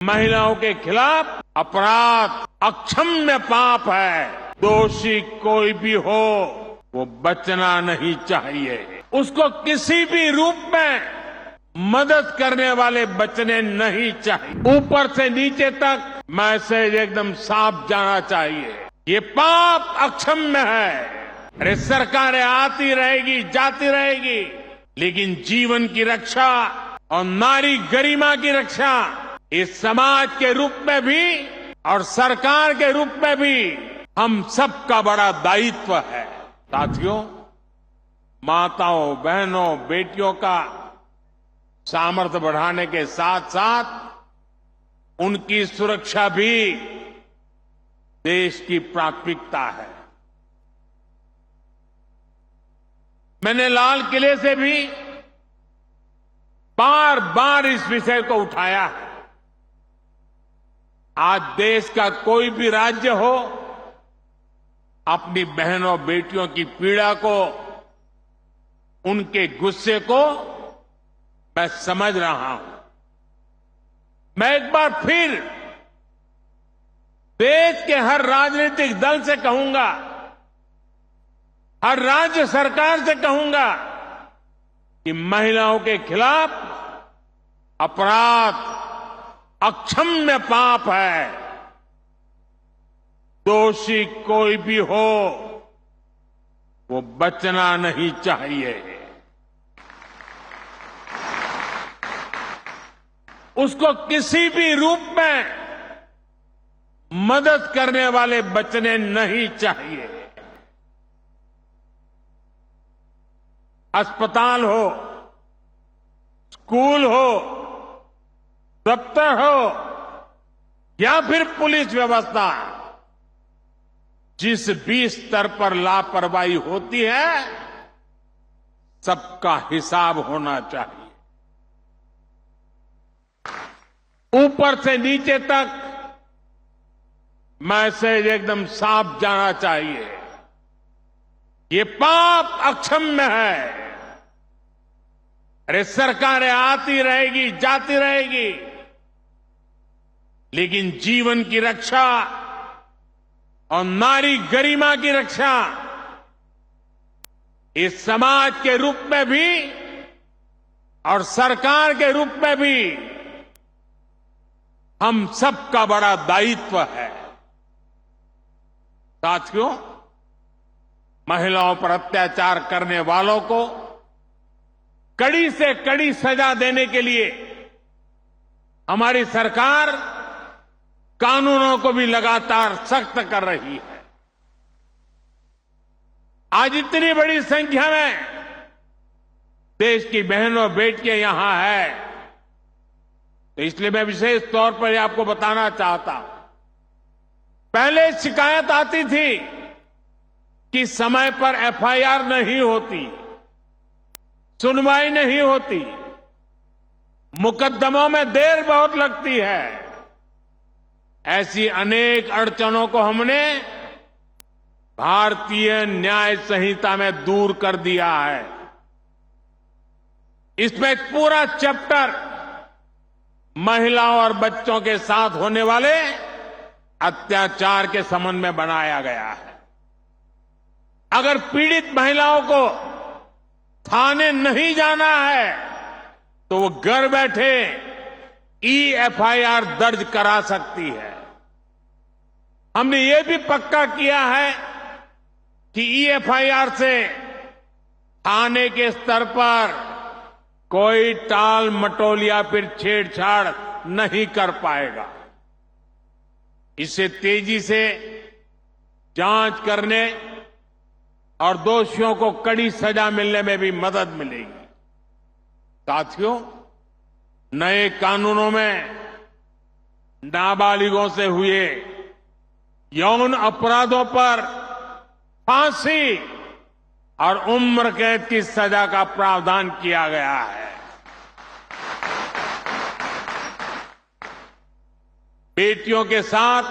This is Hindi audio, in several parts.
महिलाओं के खिलाफ अपराध अक्षम्य पाप है। दोषी कोई भी हो वो बचना नहीं चाहिए। उसको किसी भी रूप में मदद करने वाले बचने नहीं चाहिए। ऊपर से नीचे तक मैसेज एकदम साफ जाना चाहिए। ये पाप अक्षम्य है। अरे सरकारें आती रहेगी जाती रहेगी, लेकिन जीवन की रक्षा और नारी गरिमा की रक्षा इस समाज के रूप में भी और सरकार के रूप में भी हम सबका बड़ा दायित्व है। साथियों, माताओं, बहनों, बेटियों का सामर्थ्य बढ़ाने के साथ साथ उनकी सुरक्षा भी देश की प्राथमिकता है। मैंने लाल किले से भी बार बार इस विषय को उठाया है। आज देश का कोई भी राज्य हो, अपनी बहनों बेटियों की पीड़ा को, उनके गुस्से को मैं समझ रहा हूं। मैं एक बार फिर देश के हर राजनीतिक दल से कहूंगा, हर राज्य सरकार से कहूंगा कि महिलाओं के खिलाफ अपराध अक्षम्य पाप है। दोषी कोई भी हो वो बचना नहीं चाहिए। उसको किसी भी रूप में मदद करने वाले बचने नहीं चाहिए। अस्पताल हो, स्कूल हो, दफ्तर हो या फिर पुलिस व्यवस्था, जिस भी स्तर पर लापरवाही होती है, सबका हिसाब होना चाहिए। ऊपर से नीचे तक मैसेज एकदम साफ जाना चाहिए। ये पाप अक्षम्य है। अरे सरकारें आती रहेगी जाती रहेगी, लेकिन जीवन की रक्षा और नारी गरिमा की रक्षा इस समाज के रूप में भी और सरकार के रूप में भी हम सबका बड़ा दायित्व है। साथियों, महिलाओं पर अत्याचार करने वालों को कड़ी से कड़ी सजा देने के लिए हमारी सरकार कानूनों को भी लगातार सख्त कर रही है। आज इतनी बड़ी संख्या में देश की बहनों बेटियां यहां है, तो इसलिए मैं विशेष तौर पर आपको बताना चाहता हूं। पहले शिकायत आती थी कि समय पर एफआईआर नहीं होती, सुनवाई नहीं होती, मुकदमों में देर बहुत लगती है। ऐसी अनेक अड़चनों को हमने भारतीय न्याय संहिता में दूर कर दिया है। इसमें एक पूरा चैप्टर महिलाओं और बच्चों के साथ होने वाले अत्याचार के संबंध में बनाया गया है। अगर पीड़ित महिलाओं को थाने नहीं जाना है तो वो घर बैठे ईएफआईआर दर्ज करा सकती है। हमने ये भी पक्का किया है कि ईएफआईआर से थाने के स्तर पर कोई टाल मटोल या फिर छेड़छाड़ नहीं कर पाएगा। इससे तेजी से जांच करने और दोषियों को कड़ी सजा मिलने में भी मदद मिलेगी। साथियों, नए कानूनों में नाबालिगों से हुए यौन अपराधों पर फांसी और उम्र कैद की सजा का प्रावधान किया गया है। बेटियों के साथ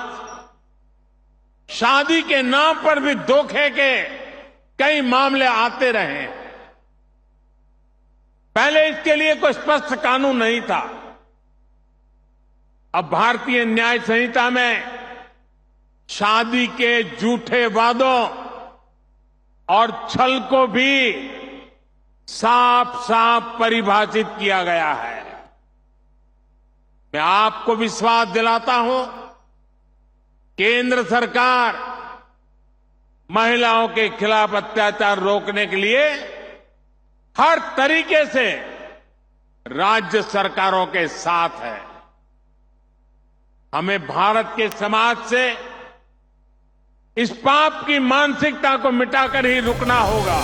शादी के नाम पर भी धोखे के कई मामले आते रहे। पहले इसके लिए कोई स्पष्ट कानून नहीं था। अब भारतीय न्याय संहिता में शादी के झूठे वादों और छल को भी साफ साफ परिभाषित किया गया है। मैं आपको विश्वास दिलाता हूं, केंद्र सरकार महिलाओं के खिलाफ अत्याचार रोकने के लिए हर तरीके से राज्य सरकारों के साथ है। हमें भारत के समाज से इस पाप की मानसिकता को मिटाकर ही रुकना होगा।